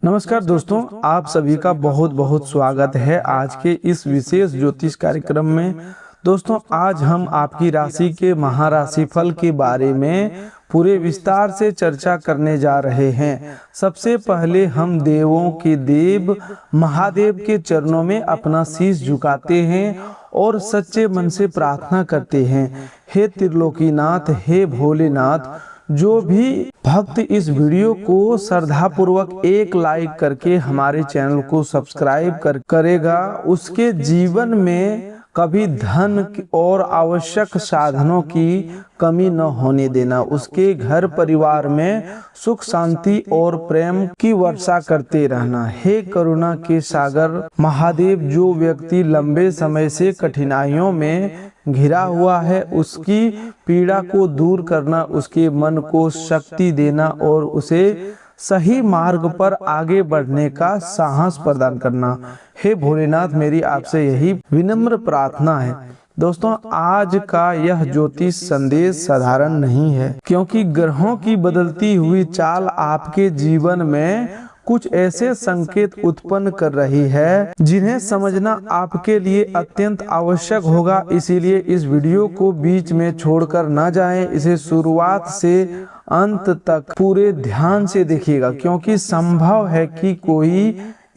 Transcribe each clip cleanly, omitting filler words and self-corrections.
नमस्कार दोस्तों, आप सभी का बहुत बहुत स्वागत है आज के इस विशेष ज्योतिष कार्यक्रम में। दोस्तों, आज हम आपकी राशि के महाराशि फल के बारे में पूरे विस्तार से चर्चा करने जा रहे हैं। सबसे पहले हम देवों के देव महादेव के चरणों में अपना शीश झुकाते हैं और सच्चे मन से प्रार्थना करते हैं, हे त्रिलोकीनाथ, हे भोलेनाथ। जो भी भक्त इस वीडियो को श्रद्धा पूर्वक एक लाइक करके हमारे चैनल को सब्सक्राइब करेगा, उसके जीवन में कभी धन और आवश्यक साधनों की कमी न होने देना। उसके घर परिवार में सुख शांति और प्रेम की वर्षा करते रहना। हे करुणा के सागर महादेव, जो व्यक्ति लंबे समय से कठिनाइयों में घिरा हुआ है, उसकी पीड़ा को दूर करना, उसके मन को शक्ति देना और उसे सही मार्ग पर आगे बढ़ने का साहस प्रदान करना। हे भोलेनाथ, मेरी आपसे यही विनम्र प्रार्थना है। दोस्तों, आज का यह ज्योतिष संदेश साधारण नहीं है, क्योंकि ग्रहों की बदलती हुई चाल आपके जीवन में कुछ ऐसे संकेत उत्पन्न कर रही है जिन्हें समझना आपके लिए अत्यंत आवश्यक होगा। इसीलिए इस वीडियो को बीच में छोड़कर न जाएं, इसे शुरुआत से अंत तक पूरे ध्यान से देखिएगा, क्योंकि संभव है कि कोई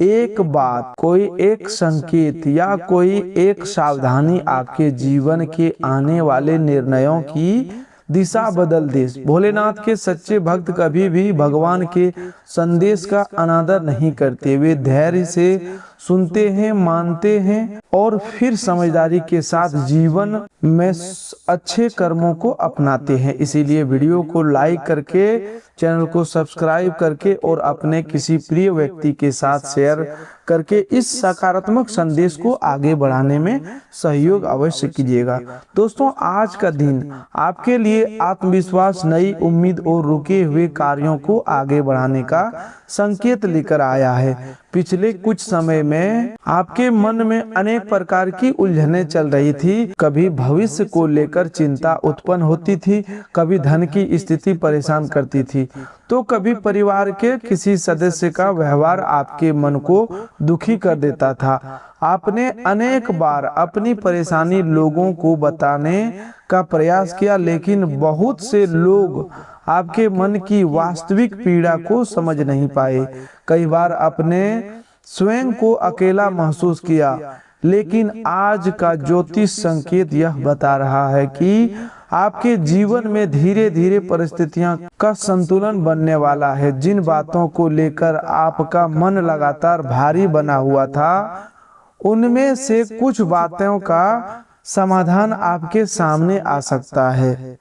एक बात, कोई एक संकेत या कोई एक सावधानी आपके जीवन के आने वाले निर्णयों की दिशा बदल दे। भोलेनाथ के सच्चे भक्त कभी भी भगवान के संदेश का अनादर नहीं करते। वे धैर्य से सुनते हैं, मानते हैं और फिर समझदारी के साथ जीवन में अच्छे कर्मों को अपनाते हैं। इसीलिए वीडियो को लाइक करके, चैनल को सब्सक्राइब करके और अपने किसी प्रिय व्यक्ति के साथ शेयर करके इस सकारात्मक संदेश को आगे बढ़ाने में सहयोग अवश्य कीजिएगा। दोस्तों, आज का दिन आपके लिए आत्मविश्वास, नई उम्मीद और रुके हुए कार्यों को आगे बढ़ाने का संकेत लेकर आया है। पिछले कुछ समय में आपके मन में अनेक प्रकार की उलझनें चल रही थी। कभी भविष्य को लेकर चिंता उत्पन्न होती थी, कभी धन की स्थिति परेशान करती थी, तो कभी परिवार के किसी सदस्य का व्यवहार आपके मन को दुखी कर देता था। आपने अनेक बार अपनी परेशानी लोगों को बताने का प्रयास किया, लेकिन बहुत से लोग आपके मन की वास्तविक पीड़ा को समझ नहीं पाए। कई बार अपने स्वयं को अकेला महसूस किया, लेकिन आज का ज्योतिष संकेत यह बता रहा है कि आपके जीवन में धीरे धीरे परिस्थितियां का संतुलन बनने वाला है। जिन बातों को लेकर आपका मन लगातार भारी बना हुआ था, उनमें से कुछ बातों का समाधान आपके सामने आ सकता है।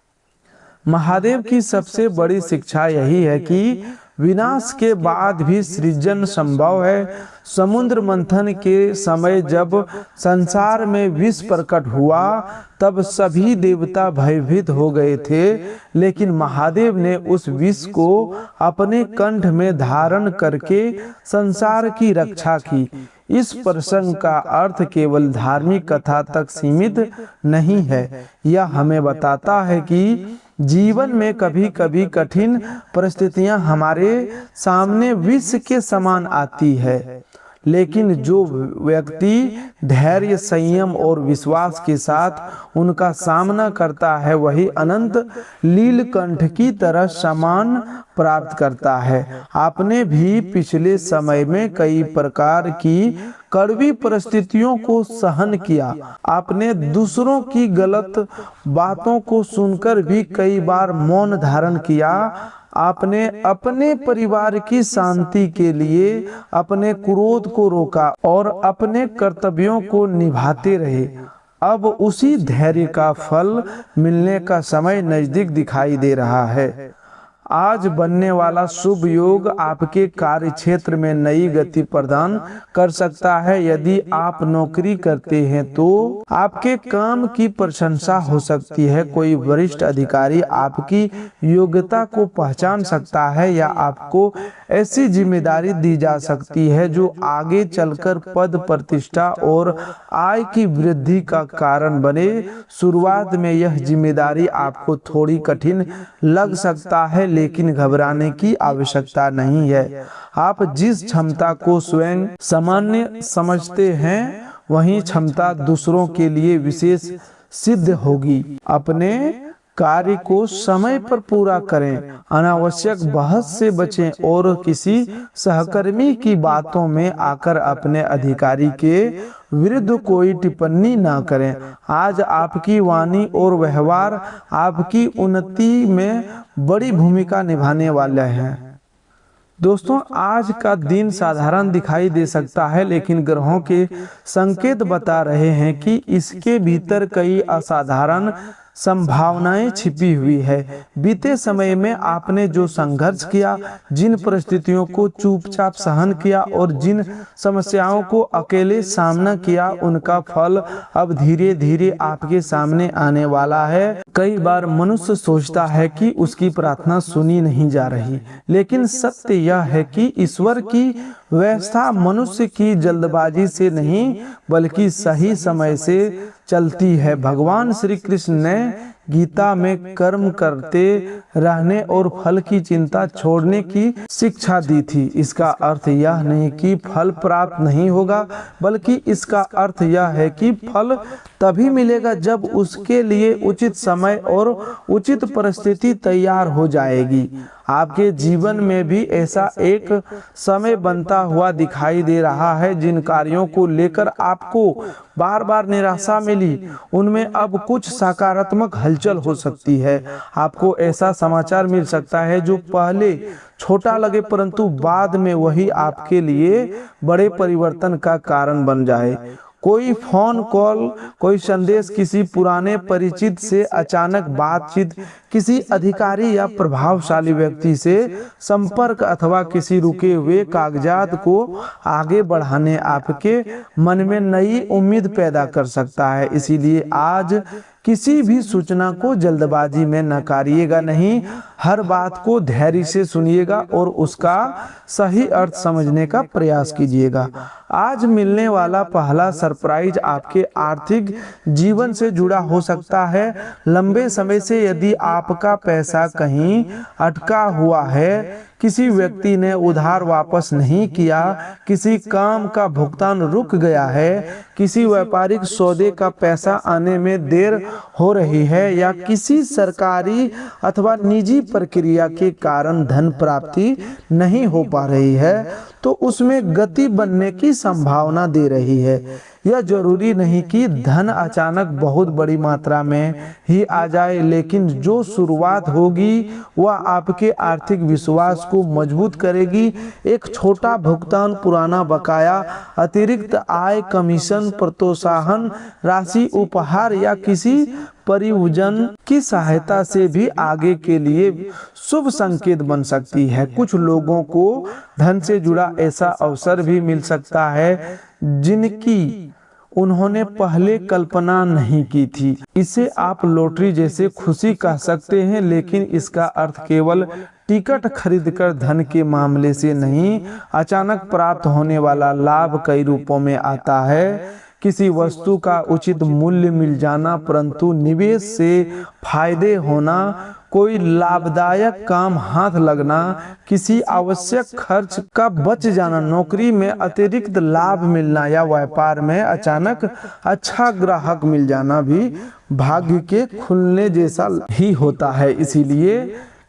महादेव की सबसे बड़ी शिक्षा यही है कि विनाश के बाद भी सृजन संभव है। समुद्र मंथन के समय जब संसार में विष प्रकट हुआ, तब सभी देवता भयभीत हो गए थे, लेकिन महादेव ने उस विष को अपने कंठ में धारण करके संसार की रक्षा की। इस प्रसंग का अर्थ केवल धार्मिक कथा तक सीमित नहीं है। यह हमें बताता है कि जीवन में कभी कभी कठिन परिस्थितियां हमारे सामने विष के समान आती है, लेकिन जो व्यक्ति धैर्य, संयम और विश्वास के साथ उनका सामना करता है, वही अनंत नीलकंठ की तरह सम्मान प्राप्त करता है। आपने भी पिछले समय में कई प्रकार की कड़वी परिस्थितियों को सहन किया। आपने दूसरों की गलत बातों को सुनकर भी कई बार मौन धारण किया। आपने अपने परिवार की शांति के लिए अपने क्रोध को रोका और अपने कर्तव्यों को निभाते रहे। अब उसी धैर्य का फल मिलने का समय नजदीक दिखाई दे रहा है। आज बनने वाला शुभ योग आपके कार्य क्षेत्र में नई गति प्रदान कर सकता है। यदि आप नौकरी करते हैं तो आपके काम की प्रशंसा हो सकती है। कोई वरिष्ठ अधिकारी आपकी योग्यता को पहचान सकता है या आपको ऐसी जिम्मेदारी दी जा सकती है जो आगे चलकर पद, प्रतिष्ठा और आय की वृद्धि का कारण बने। शुरुआत में यह जिम्मेदारी आपको थोड़ी कठिन लग सकता है, लेकिन घबराने की आवश्यकता नहीं है। आप जिस क्षमता को स्वयं सामान्य समझते हैं वही क्षमता दूसरों के लिए विशेष सिद्ध होगी। अपने कार्य को समय पर पूरा करें, अनावश्यक बहस से बचें और किसी सहकर्मी की बातों में आकर अपने अधिकारी के विरुद्ध कोई टिप्पणी ना करें। आज आपकी वाणी और व्यवहार आपकी उन्नति में बड़ी भूमिका निभाने वाले हैं। दोस्तों, आज का दिन साधारण दिखाई दे सकता है, लेकिन ग्रहों के संकेत बता रहे हैं कि इसके भीतर कई असाधारण संभावनाएं छिपी हुई है। बीते समय में आपने जो संघर्ष किया, जिन परिस्थितियों को चुपचाप सहन किया और जिन समस्याओं को अकेले सामना किया, उनका फल अब धीरे धीरे आपके सामने आने वाला है। कई बार मनुष्य सोचता है कि उसकी प्रार्थना सुनी नहीं जा रही, लेकिन सत्य यह है कि ईश्वर की व्यवस्था मनुष्य की जल्दबाजी से नहीं बल्कि सही समय से चलती है। भगवान श्री कृष्ण ने गीता में कर्म करते रहने और फल की चिंता छोड़ने की शिक्षा दी थी। इसका अर्थ यह नहीं कि फल प्राप्त नहीं होगा, बल्कि इसका अर्थ यह है कि फल तभी मिलेगा जब उसके लिए उचित समय और उचित परिस्थिति तैयार हो जाएगी। आपके जीवन में भी ऐसा एक समय बनता हुआ दिखाई दे रहा है। जिन कार्यों को लेकर आपको बार बार निराशा मिली, उनमें अब कुछ सकारात्मक हलचल हो सकती है। आपको ऐसा समाचार मिल सकता है जो पहले छोटा लगे, परंतु बाद में वही आपके लिए बड़े परिवर्तन का कारण बन जाए। कोई फोन कॉल, कोई संदेश, किसी पुराने परिचित से अचानक बातचीत, किसी अधिकारी या प्रभावशाली व्यक्ति से संपर्क अथवा किसी रुके हुए कागजात को आगे बढ़ाने आपके मन में नई उम्मीद पैदा कर सकता है। इसीलिए आज किसी भी सूचना को जल्दबाजी में नकारिएगा नहीं, हर बात को धैर्य से सुनिएगा और उसका सही अर्थ समझने का प्रयास कीजिएगा। आज मिलने वाला पहला सरप्राइज आपके आर्थिक जीवन से जुड़ा हो सकता है। लंबे समय से यदि आपका पैसा कहीं अटका हुआ है, किसी व्यक्ति ने उधार वापस नहीं किया, किसी काम का भुगतान रुक गया है, किसी व्यापारिक सौदे का पैसा आने में देर हो रही है या किसी सरकारी अथवा निजी प्रक्रिया के कारण धन प्राप्ति नहीं हो पा रही है, तो उसमें गति बनने की संभावना दे रही है। यह जरूरी नहीं कि धन अचानक बहुत बड़ी मात्रा में ही आ जाए, लेकिन जो शुरुआत होगी वह आपके आर्थिक विश्वास को मजबूत करेगी। एक छोटा भुगतान, पुराना बकाया, अतिरिक्त आय, कमीशन, प्रोत्साहन राशि, उपहार या किसी परिवजन की सहायता से भी आगे के लिए शुभ संकेत बन सकती है। कुछ लोगों को धन से जुड़ा ऐसा अवसर भी मिल सकता है जिनकी उन्होंने पहले कल्पना नहीं की थी। इसे आप लॉटरी जैसे खुशी कह सकते हैं, लेकिन इसका अर्थ केवल टिकट खरीदकर धन के मामले से नहीं, अचानक प्राप्त होने वाला लाभ कई रूपों में आता है। किसी वस्तु का उचित मूल्य मिल जाना, परंतु निवेश से फायदे होना, कोई लाभदायक काम हाथ लगना, किसी आवश्यक खर्च का बच जाना, नौकरी में अतिरिक्त लाभ मिलना या व्यापार में अचानक अच्छा ग्राहक मिल जाना भी भाग्य के खुलने जैसा ही होता है। इसीलिए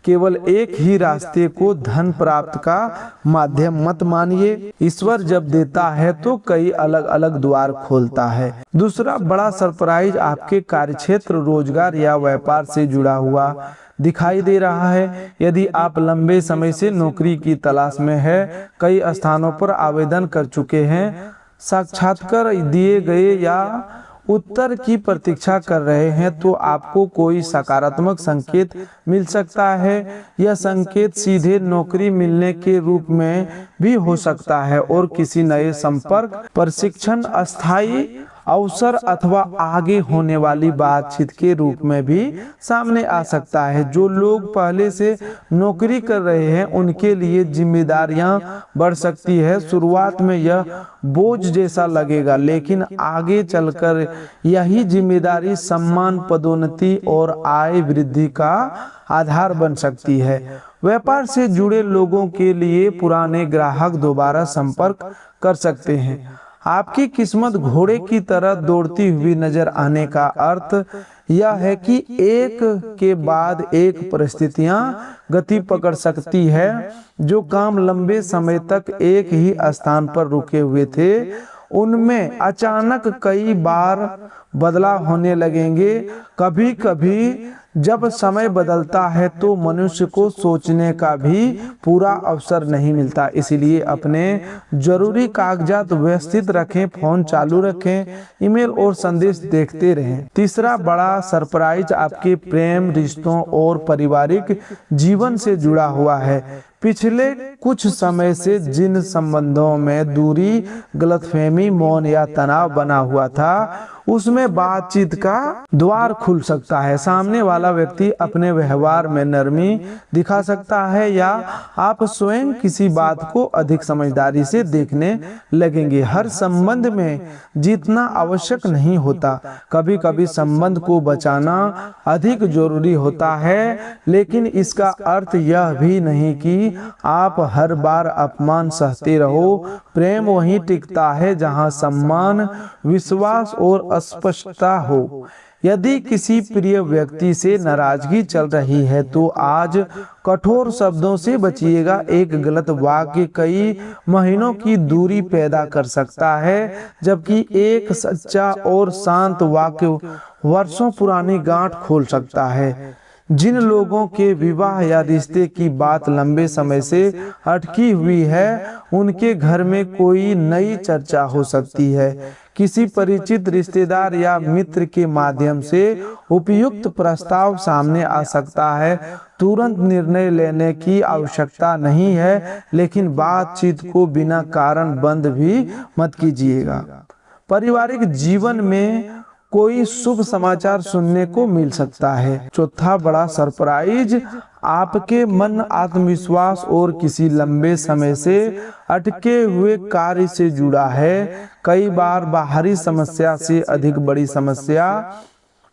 केवल एक ही रास्ते को धन प्राप्त का माध्यम मत मानिए। ईश्वर जब देता है तो कई अलग अलग द्वार खोलता है। दूसरा बड़ा सरप्राइज आपके कार्यक्षेत्र, रोजगार या व्यापार से जुड़ा हुआ दिखाई दे रहा है। यदि आप लंबे समय से नौकरी की तलाश में है, कई स्थानों पर आवेदन कर चुके हैं, साक्षात्कार दिए गए या उत्तर की प्रतीक्षा कर रहे हैं, तो आपको कोई सकारात्मक संकेत मिल सकता है। यह संकेत सीधे नौकरी मिलने के रूप में भी हो सकता है और किसी नए संपर्क, प्रशिक्षण, अस्थायी अवसर अथवा आगे होने वाली बातचीत के रूप में भी सामने आ सकता है। जो लोग पहले से नौकरी कर रहे हैं उनके लिए जिम्मेदारियां बढ़ सकती है। शुरुआत में यह बोझ जैसा लगेगा, लेकिन आगे चलकर यही जिम्मेदारी सम्मान, पदोन्नति और आय वृद्धि का आधार बन सकती है। व्यापार से जुड़े लोगों के लिए पुराने ग्राहक दोबारा संपर्क कर सकते हैं। आपकी किस्मत घोड़े की तरह दौड़ती हुई नजर आने का अर्थ यह है कि एक के बाद एक परिस्थितियां गति पकड़ सकती है। जो काम लंबे समय तक एक ही स्थान पर रुके हुए थे उनमें अचानक कई बार बदलाव होने लगेंगे। कभी कभी जब समय बदलता है तो मनुष्य को सोचने का भी पूरा अवसर नहीं मिलता। इसलिए अपने जरूरी कागजात व्यवस्थित रखें, फोन चालू रखें, ईमेल और संदेश देखते रहें। तीसरा बड़ा सरप्राइज आपके प्रेम, रिश्तों और पारिवारिक जीवन से जुड़ा हुआ है। पिछले कुछ समय से जिन संबंधों में दूरी, गलतफहमी, मौन या तनाव बना हुआ था उसमें बातचीत का द्वार खुल सकता है। सामने वाला व्यक्ति अपने व्यवहार में नरमी दिखा सकता है या आप स्वयं किसी बात को अधिक समझदारी से देखने लगेंगे। हर संबंध में जीतना आवश्यक नहीं होता। कभी कभी संबंध को बचाना अधिक जरूरी होता है, लेकिन इसका अर्थ यह भी नहीं कि आप हर बार अपमान सहते रहो। प्रेम वहीं टिकता है जहां सम्मान, विश्वास और अस्पष्टता हो। यदि किसी प्रिय व्यक्ति से नाराजगी चल रही है तो आज कठोर शब्दों से बचिएगा। एक गलत वाक्य कई महीनों की दूरी पैदा कर सकता है, जबकि एक सच्चा और शांत वाक्य वर्षों पुरानी गांठ खोल सकता है। जिन लोगों के विवाह या रिश्ते की बात लंबे समय से अटकी हुई है उनके घर में कोई नई चर्चा हो सकती है। किसी परिचित रिश्तेदार या मित्र के माध्यम से उपयुक्त प्रस्ताव सामने आ सकता है। तुरंत निर्णय लेने की आवश्यकता नहीं है, लेकिन बातचीत को बिना कारण बंद भी मत कीजिएगा। पारिवारिक जीवन में कोई शुभ समाचार सुनने को मिल सकता है। चौथा बड़ा सरप्राइज आपके मन, आत्मविश्वास और किसी लंबे समय से अटके हुए कार्य से जुड़ा है। कई बार बाहरी समस्या से अधिक बड़ी समस्या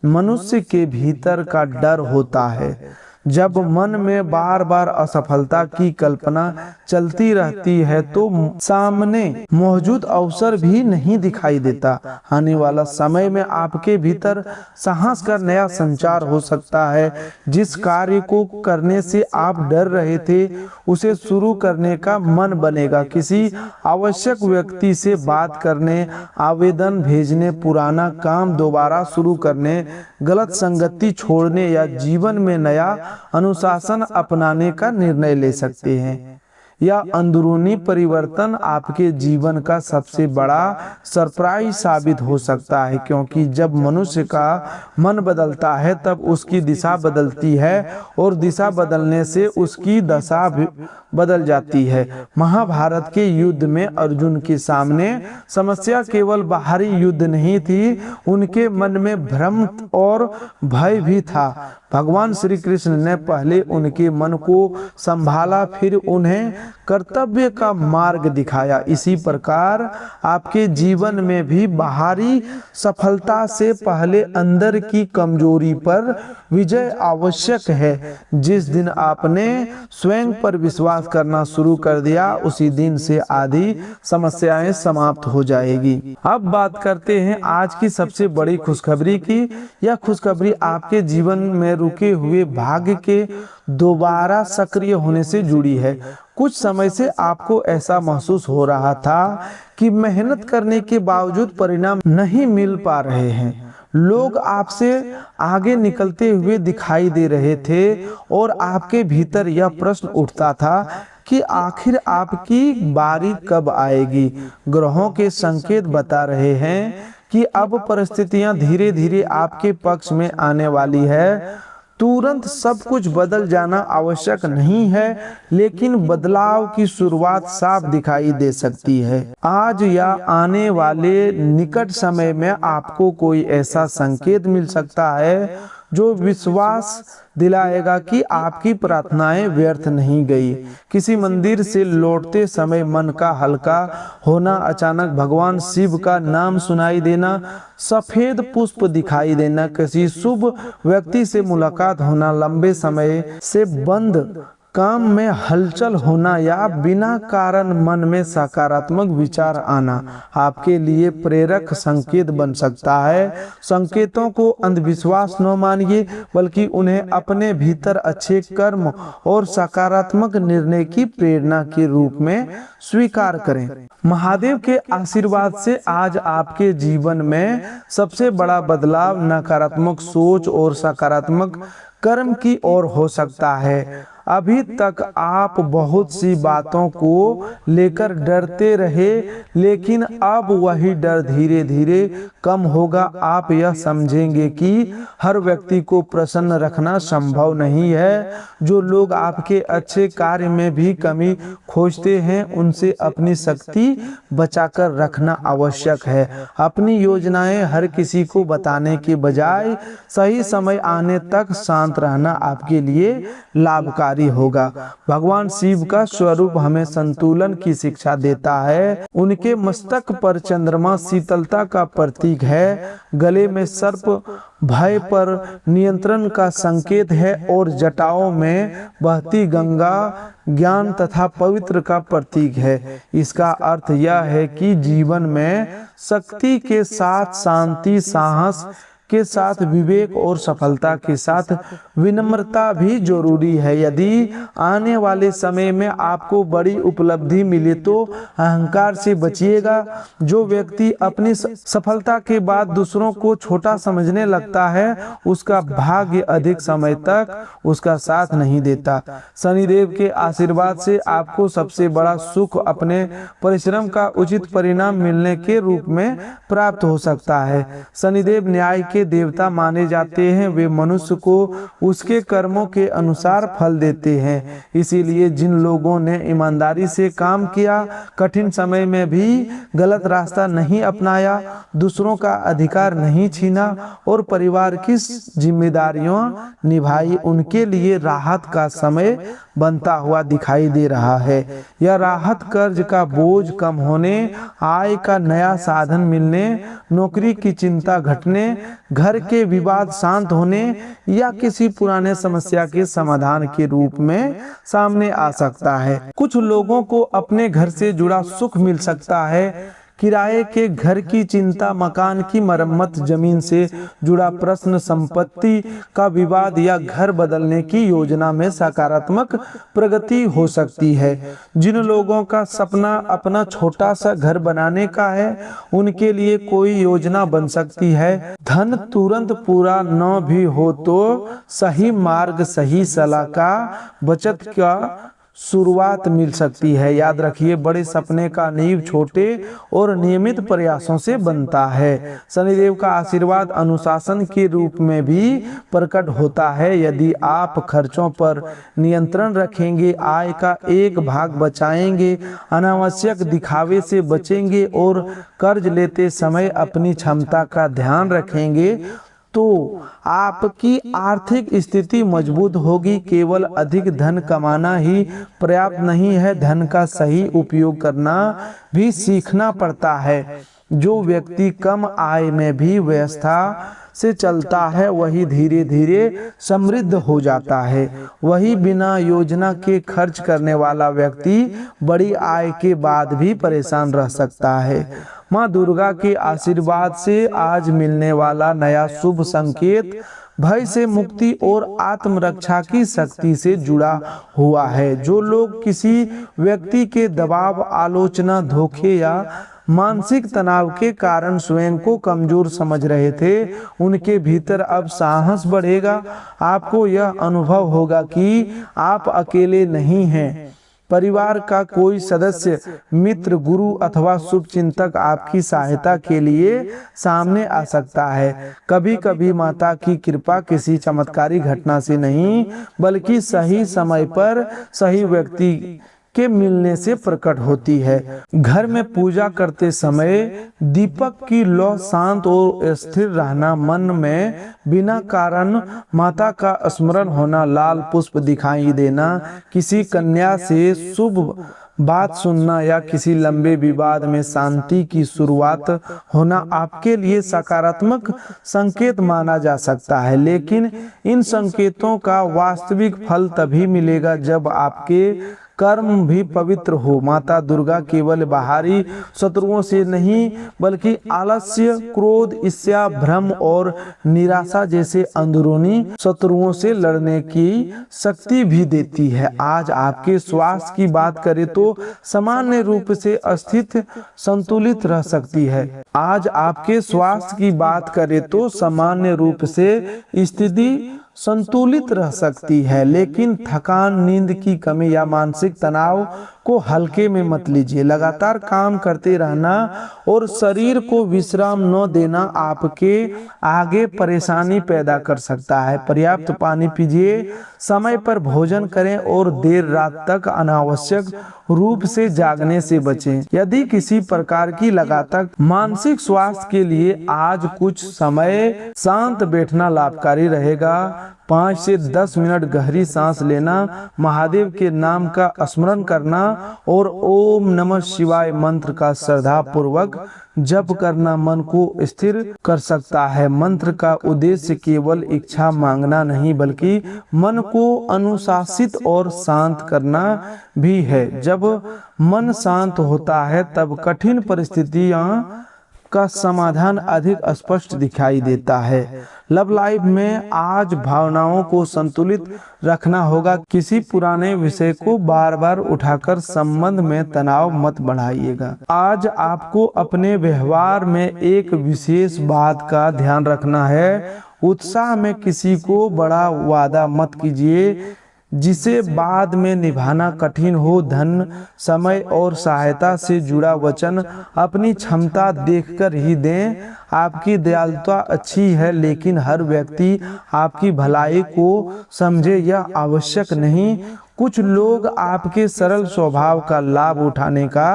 मनुष्य के भीतर का डर होता है। जब मन में बार बार असफलता की कल्पना चलती रहती है तो सामने मौजूद अवसर भी नहीं दिखाई देता। आने वाला समय में आपके भीतर साहस का नया संचार हो सकता है। जिस कार्य को करने से आप डर रहे थे उसे शुरू करने का मन बनेगा। किसी आवश्यक व्यक्ति से बात करने, आवेदन भेजने, पुराना काम दोबारा शुरू करने, गलत संगति छोड़ने या जीवन में नया अनुशासन अपनाने का निर्णय ले सकते हैं। यह अंदरूनी परिवर्तन आपके जीवन का सबसे बड़ा सरप्राइज साबित हो सकता है, क्योंकि जब मनुष्य का मन बदलता है तब उसकी दिशा बदलती है और दिशा बदलने से उसकी दशा भी बदल जाती है। महाभारत के युद्ध में अर्जुन के सामने समस्या केवल बाहरी युद्ध नहीं थी, उनके मन में भ्रम और भय भी था। भगवान श्री कृष्ण ने पहले उनके मन को संभाला, फिर उन्हें कर्तव्य का मार्ग दिखाया। इसी प्रकार आपके जीवन में भी बाहरी सफलता से पहले अंदर की कमजोरी पर विजय आवश्यक है। जिस दिन आपने स्वयं पर विश्वास करना शुरू कर दिया उसी दिन से आधी समस्याएं समाप्त हो जाएगी। अब बात करते हैं आज की सबसे बड़ी खुशखबरी की। यह खुशखबरी आपके जीवन में रुके हुए भाग्य के दोबारा सक्रिय होने से जुड़ी है। कुछ समय से आपको ऐसा महसूस हो रहा था कि मेहनत करने के बावजूद परिणाम नहीं मिल पा रहे हैं। लोग आपसे आगे निकलते हुए दिखाई दे रहे थे और आपके भीतर यह प्रश्न उठता था कि आखिर आपकी बारी कब आएगी। ग्रहों के संकेत बता रहे हैं कि अब परिस्थितियां धीरे धीरे आपके पक्ष में आने वाली है। तुरंत सब कुछ बदल जाना आवश्यक नहीं है, लेकिन बदलाव की शुरुआत साफ दिखाई दे सकती है। आज या आने वाले निकट समय में आपको कोई ऐसा संकेत मिल सकता है जो विश्वास दिलाएगा कि आपकी प्रार्थनाएं व्यर्थ नहीं गई। किसी मंदिर से लौटते समय मन का हल्का होना, अचानक भगवान शिव का नाम सुनाई देना, सफेद पुष्प दिखाई देना, किसी शुभ व्यक्ति से मुलाकात होना, लंबे समय से बंद काम में हलचल होना या बिना कारण मन में सकारात्मक विचार आना आपके लिए प्रेरक संकेत बन सकता है। संकेतों को अंधविश्वास न मानिए, बल्कि उन्हें अपने भीतर अच्छे कर्म और सकारात्मक निर्णय की प्रेरणा के रूप में स्वीकार करें। महादेव के आशीर्वाद से आज आपके जीवन में सबसे बड़ा बदलाव नकारात्मक सोच और सकारात्मक कर्म की ओर हो सकता है। अभी तक आप बहुत सी बातों को लेकर डरते रहे, लेकिन अब वही डर धीरे धीरे कम होगा। आप यह समझेंगे कि हर व्यक्ति को प्रसन्न रखना संभव नहीं है। जो लोग आपके अच्छे कार्य में भी कमी खोजते हैं, उनसे अपनी शक्ति बचाकर रखना आवश्यक है। अपनी योजनाएं हर किसी को बताने के बजाय सही समय आने तक शांत रहना आपके लिए लाभकारी होगा। भगवान शिव का स्वरूप हमें संतुलन की शिक्षा देता है। उनके मस्तक पर चंद्रमा शीतलता का प्रतीक है, गले में सर्प भय पर नियंत्रण का संकेत है और जटाओं में बहती गंगा ज्ञान तथा पवित्र का प्रतीक है। इसका अर्थ यह है कि जीवन में शक्ति के साथ शांति, साहस के साथ विवेक और सफलता के साथ विनम्रता भी जरूरी है। यदि आने वाले समय में आपको बड़ी उपलब्धि मिले तो अहंकार से बचिएगा। जो व्यक्ति अपनी सफलता के बाद दूसरों को छोटा समझने लगता है, उसका भाग्य अधिक समय तक उसका साथ नहीं देता। शनिदेव के आशीर्वाद से आपको सबसे बड़ा सुख अपने परिश्रम का उचित परिणाम मिलने के रूप में प्राप्त हो सकता है। शनिदेव न्याय के देवता माने जाते हैं। वे मनुष्य को उसके कर्मों के अनुसार फल देते हैं। इसीलिए जिन लोगों ने ईमानदारी से काम किया, कठिन समय में भी गलत रास्ता नहीं अपनाया, दूसरों का अधिकार नहीं छीना और परिवार की जिम्मेदारियों निभाई, उनके लिए राहत का समय बनता हुआ दिखाई दे रहा है। यह राहत कर्ज का बोझ कम होने, आय का नया साधन मिलने, नौकरी की चिंता घटने, घर के विवाद शांत होने या किसी पुराने समस्या के समाधान के रूप में सामने आ सकता है। कुछ लोगों को अपने घर से जुड़ा सुख मिल सकता है। किराए के घर की चिंता, मकान की मरम्मत, जमीन से जुड़ा प्रश्न, संपत्ति का विवाद या घर बदलने की योजना में सकारात्मक प्रगति हो सकती है। जिन लोगों का सपना अपना छोटा सा घर बनाने का है, उनके लिए कोई योजना बन सकती है। धन तुरंत पूरा न भी हो तो सही मार्ग, सही सलाह का बचत का शुरुआत मिल सकती है। याद रखिए, बड़े सपने का नींव छोटे और नियमित प्रयासों से बनता है। शनिदेव का आशीर्वाद अनुशासन के रूप में भी प्रकट होता है। यदि आप खर्चों पर नियंत्रण रखेंगे, आय का एक भाग बचाएंगे, अनावश्यक दिखावे से बचेंगे और कर्ज लेते समय अपनी क्षमता का ध्यान रखेंगे, तो आपकी आर्थिक स्थिति मजबूत होगी। केवल अधिक धन कमाना ही पर्याप्त नहीं है, धन का सही उपयोग करना भी सीखना पड़ता है। जो व्यक्ति कम आय में भी व्यवस्था से चलता है, वही धीरे धीरे समृद्ध हो जाता है। वही बिना योजना के खर्च करने वाला व्यक्ति बड़ी आय के बाद भी परेशान रह सकता है। माँ दुर्गा के आशीर्वाद से आज मिलने वाला नया शुभ संकेत भय से मुक्ति और आत्मरक्षा की शक्ति से जुड़ा हुआ है। जो लोग किसी व्यक्ति के दबाव, आलोचना, धोखे या मानसिक तनाव के कारण स्वयं को कमजोर समझ रहे थे, उनके भीतर अब साहस बढ़ेगा। आपको यह अनुभव होगा कि आप अकेले नहीं हैं। परिवार का कोई सदस्य, मित्र, गुरु अथवा शुभ चिंतक आपकी सहायता के लिए सामने आ सकता है। कभी कभी माता की कृपा किसी चमत्कारी घटना से नहीं बल्कि सही समय पर सही व्यक्ति के मिलने से प्रकट होती है। घर में पूजा करते समय दीपक की लौ शांत और स्थिर रहना, मन में बिना कारण माता का स्मरण होना, लाल पुष्प दिखाई देना, किसी कन्या से शुभ बात सुनना या किसी लंबे विवाद में शांति की शुरुआत होना आपके लिए सकारात्मक संकेत माना जा सकता है। लेकिन इन संकेतों का वास्तविक फल तभी मिलेगा जब आपके कर्म भी पवित्र हो। माता दुर्गा केवल बाहरी शत्रुओं से नहीं बल्कि आलस्य, क्रोध, ईर्ष्या, भ्रम और निराशा जैसे अंदरूनी शत्रुओं से लड़ने की शक्ति भी देती है। आज आपके स्वास्थ्य की बात करें तो सामान्य रूप से स्थिति संतुलित रह सकती है। आज आपके स्वास्थ्य की बात करें तो सामान्य रूप से स्थिति संतुलित रह सकती है, लेकिन थकान, नींद की कमी या मानसिक तनाव को हल्के में मत लीजिए। लगातार काम करते रहना और शरीर को विश्राम न देना आपके आगे परेशानी पैदा कर सकता है। पर्याप्त पानी पीजिए, समय पर भोजन करें और देर रात तक अनावश्यक रूप से जागने से बचें। यदि किसी प्रकार की लगातार मानसिक स्वास्थ्य के लिए आज कुछ समय शांत बैठना लाभकारी रहेगा। 5 से 10 मिनट गहरी सांस लेना, महादेव के नाम का स्मरण करना और ओम नमः शिवाय मंत्र का श्रद्धा पूर्वक जप करना मन को स्थिर कर सकता है। मंत्र का उद्देश्य केवल इच्छा मांगना नहीं बल्कि मन को अनुशासित और शांत करना भी है। जब मन शांत होता है तब कठिन परिस्थितियां का समाधान अधिक स्पष्ट दिखाई देता है। लव लाइफ में आज भावनाओं को संतुलित रखना होगा। किसी पुराने विषय को बार बार उठाकर संबंध में तनाव मत बढ़ाइएगा। आज आपको अपने व्यवहार में एक विशेष बात का ध्यान रखना है। उत्साह में किसी को बड़ा वादा मत कीजिए जिसे बाद में निभाना कठिन हो। धन, समय और सहायता से जुड़ा वचन अपनी क्षमता देखकर ही दें। आपकी दयालुता अच्छी है लेकिन हर व्यक्ति आपकी भलाई को समझे यह आवश्यक नहीं। कुछ लोग आपके सरल स्वभाव का लाभ उठाने का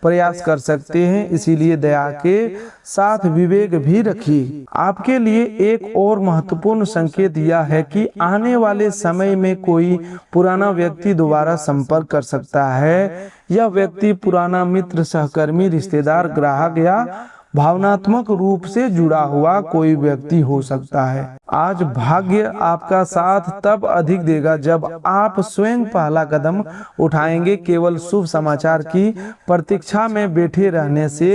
प्रयास कर सकते हैं, इसीलिए दया के साथ विवेक भी रखिए। आपके लिए एक और महत्वपूर्ण संकेत यह है कि आने वाले समय में कोई पुराना व्यक्ति दोबारा संपर्क कर सकता है। यह व्यक्ति पुराना मित्र, सहकर्मी, रिश्तेदार, ग्राहक या भावनात्मक रूप से जुड़ा हुआ कोई व्यक्ति हो सकता है। आज भाग्य आपका साथ तब अधिक देगा जब आप स्वयं पहला कदम उठाएंगे। केवल शुभ समाचार की प्रतीक्षा में बैठे रहने से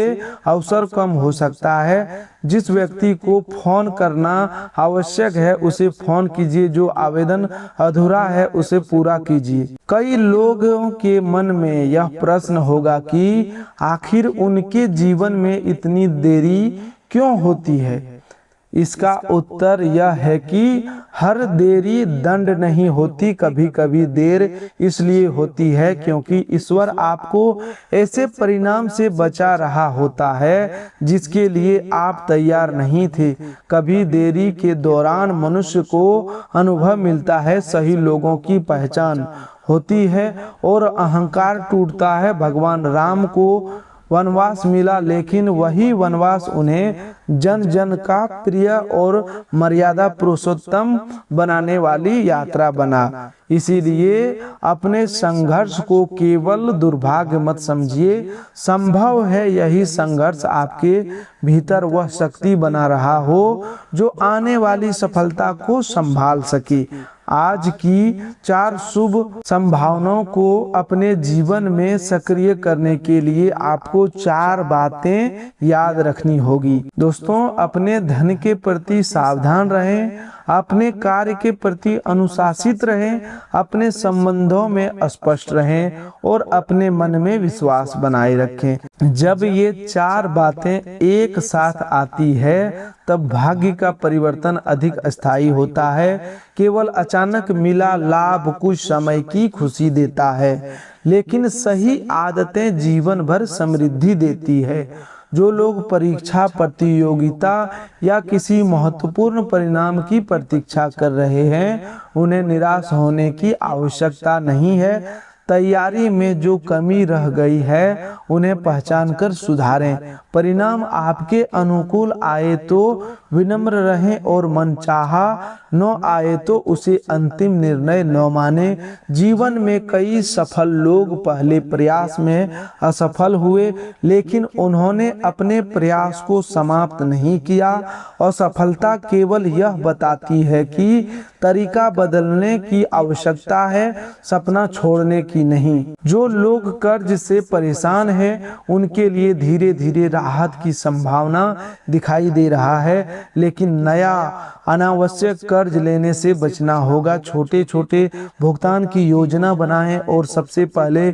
अवसर कम हो सकता है। जिस व्यक्ति को फोन करना आवश्यक है उसे फोन कीजिए, जो आवेदन अधूरा है उसे पूरा कीजिए। कई लोगों के मन में यह प्रश्न होगा कि आखिर उनके जीवन में इतनी देरी क्यों होती है। इसका उत्तर यह है कि हर देरी दंड नहीं होती। कभी कभी देर इसलिए होती है क्योंकि ईश्वर आपको ऐसे परिणाम से बचा रहा होता है जिसके लिए आप तैयार नहीं थे। कभी देरी के दौरान मनुष्य को अनुभव मिलता है, सही लोगों की पहचान होती है और अहंकार टूटता है। भगवान राम को वनवास मिला लेकिन वही वनवास उन्हें जन जन का प्रिय और मर्यादा पुरुषोत्तम बनाने वाली यात्रा बना। इसीलिए अपने संघर्ष को केवल दुर्भाग्य मत समझिए। संभव है यही संघर्ष आपके भीतर वह शक्ति बना रहा हो जो आने वाली सफलता को संभाल सके। आज की 4 शुभ संभावनाओं को अपने जीवन में सक्रिय करने के लिए आपको 4 बातें याद रखनी होगी। दोस्तों, अपने धन के प्रति सावधान रहें, अपने कार्य के प्रति अनुशासित रहें, अपने संबंधों में स्पष्ट रहें और अपने मन में विश्वास बनाए रखें। जब ये चार बातें एक साथ आती है तब भाग्य का परिवर्तन अधिक स्थायी होता है। केवल अचानक मिला लाभ कुछ समय की खुशी देता है, लेकिन सही आदतें जीवन भर समृद्धि देती है। जो लोग परीक्षा, प्रतियोगिता या किसी महत्वपूर्ण परिणाम की प्रतीक्षा कर रहे हैं, उन्हें निराश होने की आवश्यकता नहीं है। तैयारी में जो कमी रह गई है उन्हें पहचान कर सुधारें। परिणाम आपके अनुकूल आए तो विनम्र रहें और मनचाहा न आए तो उसे अंतिम निर्णय न माने। जीवन में कई सफल लोग पहले प्रयास में असफल हुए, लेकिन उन्होंने अपने प्रयास को समाप्त नहीं किया। असफलता केवल यह बताती है कि तरीका बदलने की आवश्यकता है, सपना छोड़ने की नहीं। जो लोग कर्ज से परेशान हैं, उनके लिए धीरे धीरे राहत की संभावना दिखाई दे रहा है, लेकिन नया अनावश्यक कर्ज लेने से बचना होगा। छोटे छोटे भुगतान की योजना बनाएं और सबसे पहले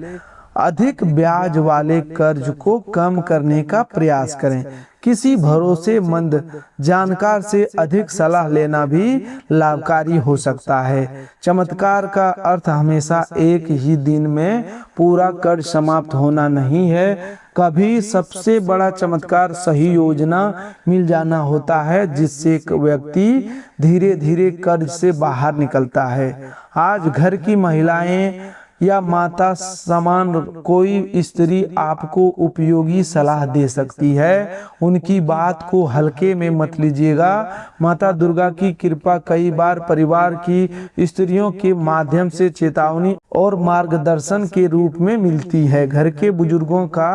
अधिक ब्याज वाले कर्ज को कम करने का प्रयास करें। किसी भरोसेमंद जानकार से अधिक सलाह लेना भी लाभकारी हो सकता है। चमत्कार का अर्थ हमेशा एक ही दिन में पूरा कर्ज समाप्त होना नहीं है। कभी सबसे बड़ा चमत्कार सही योजना मिल जाना होता है, जिससे एक व्यक्ति धीरे धीरे कर्ज से बाहर निकलता है। आज घर की महिलाएं या माता समान कोई स्त्री आपको उपयोगी सलाह दे सकती है। उनकी बात को हल्के में मत लीजिएगा। माता दुर्गा की कृपा कई बार परिवार की स्त्रियों के माध्यम से चेतावनी और मार्गदर्शन के रूप में मिलती है। घर के बुजुर्गों का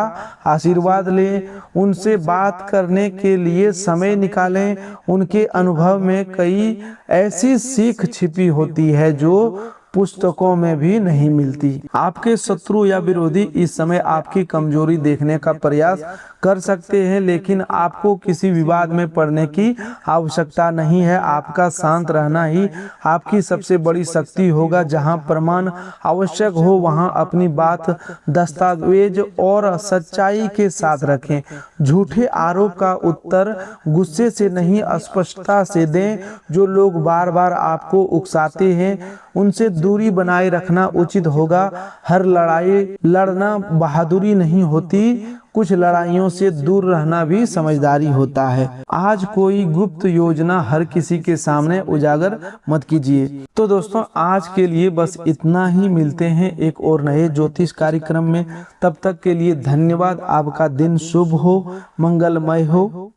आशीर्वाद लें, उनसे बात करने के लिए समय निकालें। उनके अनुभव में कई ऐसी सीख छिपी होती है जो पुस्तकों में भी नहीं मिलती। आपके शत्रु या विरोधी इस समय आपकी कमजोरी देखने का प्रयास कर सकते हैं, लेकिन आपको किसी विवाद में पड़ने की आवश्यकता नहीं है। आपका शांत रहना ही आपकी सबसे बड़ी शक्ति होगा। जहां प्रमाण आवश्यक हो वहां अपनी बात दस्तावेज और सच्चाई के साथ रखें। झूठे आरोप का उत्तर गुस्से से नहीं, स्पष्टता से दें। जो लोग बार बार आपको उकसाते हैं, उनसे दूरी बनाए रखना उचित होगा। हर लड़ाई लड़ना बहादुरी नहीं होती, कुछ लड़ाइयों से दूर रहना भी समझदारी होता है। आज कोई गुप्त योजना हर किसी के सामने उजागर मत कीजिए। तो दोस्तों, आज के लिए बस इतना ही। मिलते हैं एक और नए ज्योतिष कार्यक्रम में। तब तक के लिए धन्यवाद। आपका दिन शुभ हो, मंगलमय हो।